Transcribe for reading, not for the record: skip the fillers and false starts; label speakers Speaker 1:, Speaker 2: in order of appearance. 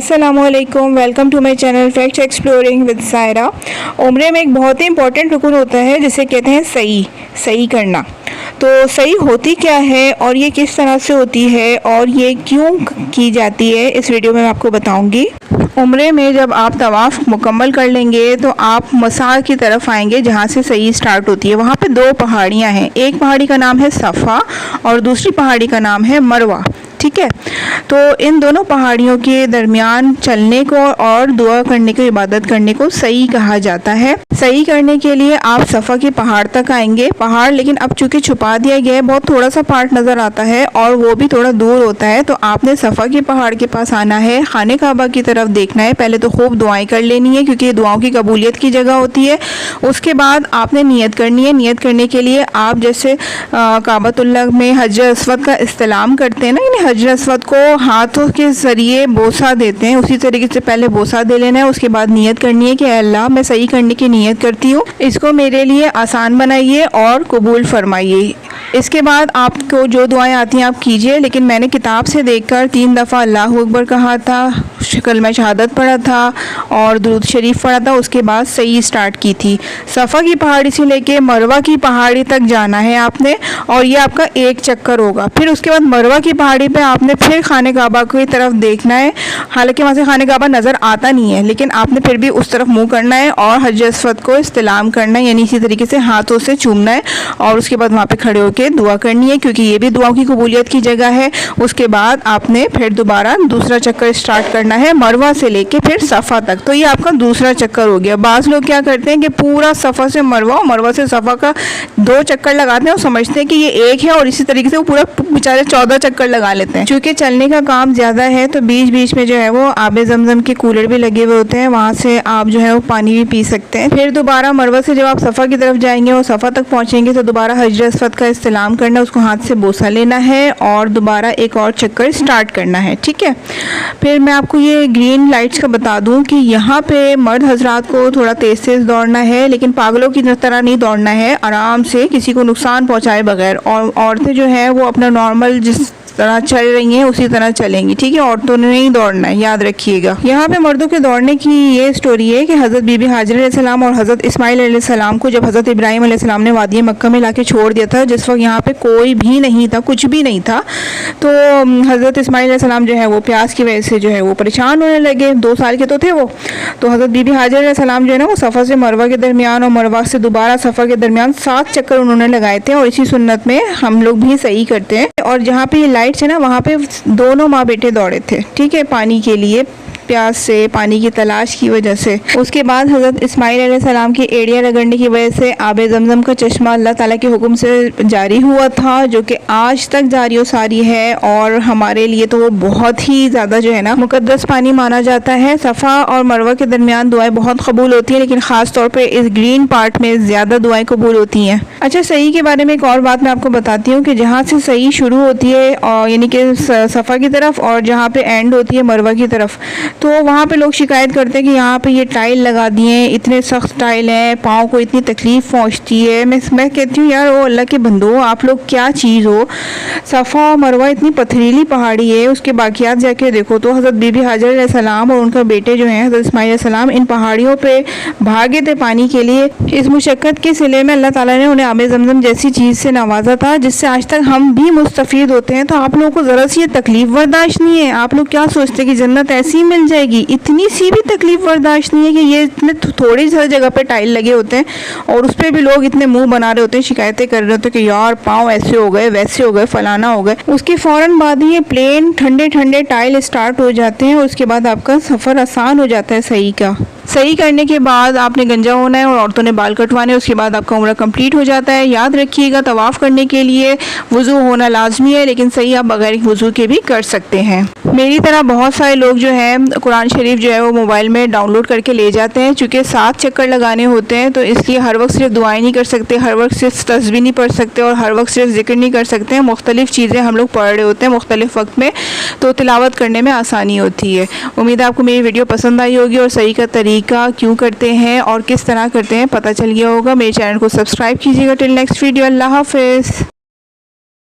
Speaker 1: अस्सलामुअलैकुम, welcome to my channel facts exploring with Saira. उम्रे में एक बहुत ही इंपॉर्टेंट रुकन होता है जिसे कहते हैं सही करना। तो सही होती क्या है और ये किस तरह से होती है और ये क्यों की जाती है, इस वीडियो में मैं आपको बताऊंगी। उम्रे में जब आप तवाफ़ मुकम्मल कर लेंगे तो आप मसा की तरफ आएंगे जहाँ से सही स्टार्ट होती है। वहाँ पे दो पहाड़ियाँ हैं, एक पहाड़ी का नाम है सफ़ा और दूसरी पहाड़ी का नाम है मरवा। ठीक है, तो इन दोनों पहाड़ियों के दरमियान चलने को और दुआ करने को, इबादत करने को सही कहा जाता है। सही करने के लिए आप सफ़ा के पहाड़ तक आएंगे। पहाड़ लेकिन अब चूँकि छुपा दिया गया है, बहुत थोड़ा सा पार्ट नज़र आता है और वो भी थोड़ा दूर होता है। तो आपने सफ़ा के पहाड़ के पास आना है, खाने काबा की तरफ देखना है। पहले तो खूब दुआएं कर लेनी है क्योंकि ये दुआओं की कबूलियत की जगह होती है। उसके बाद आपने नियत करनी है। नियत करने के लिए आप जैसे काबतुल्लाह में हजर अस्वद का इस्तेलाम करते हैं ना, यानी हजर अस्वद को हाथों के ज़रिए बोसा देते हैं, उसी तरीके से पहले बोसा दे लेना है। उसके बाद नियत करनी है कि अल्लाह, मैं सही करने की नियत करती हूँ, इसको मेरे लिए आसान बनाइए और कबूल फरमाइए। इसके बाद आपको जो दुआएं आती हैं आप कीजिए, लेकिन मैंने किताब से देखकर 3 दफ़ा अल्लाहु अकबर कहा था, कलमा शहादत पढ़ा था और दुरूद शरीफ पढ़ा था। उसके बाद सही स्टार्ट की थी। सफ़ा की पहाड़ी से लेके मरवा की पहाड़ी तक जाना है आपने और ये आपका एक चक्कर होगा। फिर उसके बाद मरवा की पहाड़ी पे आपने फिर खाने काबा की तरफ देखना है। हालांकि वहाँ से खाने काबा नज़र आता नहीं है, लेकिन आपने फिर भी उस तरफ मुँह करना है और हजर अस्वद को इस्तेलाम करना है, यानी इसी तरीके से हाथों से चूमना है और उसके बाद वहाँ पर खड़े होकर दुआ करनी है क्योंकि ये भी दुआओं की कबूलियत की जगह है। उसके बाद आपने फिर दोबारा दूसरा चक्कर स्टार्ट करना है, मरवा से लेके फिर सफ़ा तक। तो ये आपका दूसरा चक्कर हो गया। बाज़ लोग क्या करते हैं कि पूरा सफ़ा से मरवा और मरवा से सफ़ा का 2 चक्कर लगाते हैं और समझते हैं कि ये एक है और इसी तरीके से वो पूरा बेचारे 14 चक्कर लगा लेते हैं। क्योंकि चलने का काम ज़्यादा है तो बीच बीच में जो है वो आबे ज़मज़म के कूलर भी लगे हुए होते हैं, वहाँ से आप जो है वो पानी भी पी सकते हैं। फिर दोबारा मरवा से जब आप सफ़ा की तरफ जाएंगे और सफ़ा तक पहुँचेंगे तो दोबारा हजर अस्वद का इस्तेलाम करना, उसको हाथ से बोसा लेना है और दोबारा एक और चक्कर स्टार्ट करना है। ठीक है, फिर मैं आपको ये ग्रीन लाइट्स का बता दूं कि यहाँ पे मर्द हजरात को थोड़ा तेज़ दौड़ना है, लेकिन पागलों की तरह नहीं दौड़ना है, आराम से किसी को नुकसान पहुँचाए बगैर। और औरतें जो है वो अपना नॉर्मल जिस तरह चल रही हैं उसी तरह चलेंगी। ठीक है, औरतों ने नहीं दौड़ना है, याद रखिएगा। यहाँ पे मर्दों के दौड़ने की ये स्टोरी है कि हज़रत बीबी हाजर अलैहिस्सलाम और हज़रत इस्माइल अलैहिस्सलाम को जब हज़रत इब्राहीम अलैहिस्सलाम ने वादी मक्का में लाके छोड़ दिया था, जिस वक्त यहाँ पे कोई भी नहीं था, कुछ भी नहीं था, तो हज़रत इस्माइल अलैहिस्सलाम जो है वो प्यास की वजह से जो है वो परेशान होने लगे। 2 साल के तो थे वो। तो हज़रत बीबी हाजर अलैहिस्सलाम जो है ना वो सफ़ा से मरवा के दरमियान और मरवा से दोबारा सफ़ा के दरमियान 7 चक्कर उन्होंने लगाए थे और इसी सुन्नत में हम लोग भी सही करते हैं। और जहाँ पे ये लाइट्स है ना, वहाँ पे दोनों माँ बेटे दौड़े थे। ठीक है, पानी के लिए, प्यास से, पानी की तलाश की वजह से। उसके बाद हज़रत इस्माइल अलैहिस्सलाम की एड़ियाँ रगड़ने की वजह से आबे ज़मज़म का चश्मा अल्लाह ताला के हुक्म से जारी हुआ था, जो कि आज तक जारी व सारी है और हमारे लिए तो वो बहुत ही ज़्यादा जो है ना मुक़द्दस पानी माना जाता है। सफ़ा और मरवा के दरमियान दुआएं बहुत कबूल होती हैं, लेकिन ख़ास तौर पर इस ग्रीन पार्ट में ज़्यादा दुआएं कबूल होती हैं। अच्छा, सही के बारे में एक और बात मैं आपको बताती हूँ कि जहाँ से सही शुरू होती है और यानी कि सफ़ा की तरफ और जहाँ पे एंड होती है मरवा की तरफ, तो वहाँ पे लोग शिकायत करते हैं कि यहाँ पे ये टाइल लगा दिए, इतने सख्त टाइल हैं, पाँव को इतनी तकलीफ़ पहुँचती है। मैं कहती हूँ यार, वो अल्लाह के बंदो, आप लोग क्या चीज़ हो। सफ़ा और मरवा इतनी पथरीली पहाड़ी है, उसके बाकियात जाके देखो तो हज़रत बीबी हाजर अलैहिस्सलाम और उनका बेटे जो हैं हज़रत इस्माइल अलैहिस्सलाम इन पहाड़ियों पर भागे थे पानी के लिए। इस मुशक्क़त के सिले में अल्लाह ताला ने उन्हें आबे ज़मज़म जैसी चीज़ से नवाजा था जिससे आज तक हम भी मुस्तफ़ीद होते हैं। तो आप लोगों को ज़रा सी ये तकलीफ़ बर्दाश्त नहीं है। आप लोग क्या सोचते हैं कि जन्नत ऐसी ही मिल जाएगी? इतनी सी भी तकलीफ़ बर्दाश्त नहीं है कि ये इतने थोड़ी सी जगह पे टाइल लगे होते हैं और उस पर भी लोग इतने मुंह बना रहे होते हैं, शिकायतें कर रहे होते हैं कि यार पाँव ऐसे हो गए, वैसे हो गए, फलाना हो गए। उसके फ़ौरन बाद ही ये प्लेन ठंडे ठंडे टाइल स्टार्ट हो जाते हैं। उसके बाद आपका सफ़र आसान हो जाता है सही का। सही करने के बाद आपने गंजा होना है और औरतों ने बाल कटवाने, उसके बाद आपका उम्रा कंप्लीट हो जाता है। याद रखिएगा, तवाफ़ करने के लिए वज़ू होना लाजमी है, लेकिन सही आप बगैर वज़ू के भी कर सकते हैं। मेरी तरह बहुत सारे लोग जो हैं कुरान शरीफ जो है वो मोबाइल में डाउनलोड करके ले जाते हैं। चूँकि 7 चक्कर लगाने होते हैं तो इसलिए हर वक्त सिर्फ दुआएं नहीं कर सकते, हर वक्त सिर्फ तस्बीह नहीं पढ़ सकते और हर वक्त सिर्फ जिक्र नहीं कर सकते हैं। मुख्तलिफ़ चीज़ें हम लोग पढ़ रहे होते हैं मुख्तलिफ़ वक्त में, तो तिलावत करने में आसानी होती है। उम्मीद है आपको मेरी वीडियो पसंद आई होगी और सही का तरीका क्यों करते हैं और किस तरह करते हैं पता चल गया होगा। मेरे चैनल को सब्सक्राइब कीजिएगा। टिल नेक्स्ट वीडियो, अल्लाह हाफ़िज़।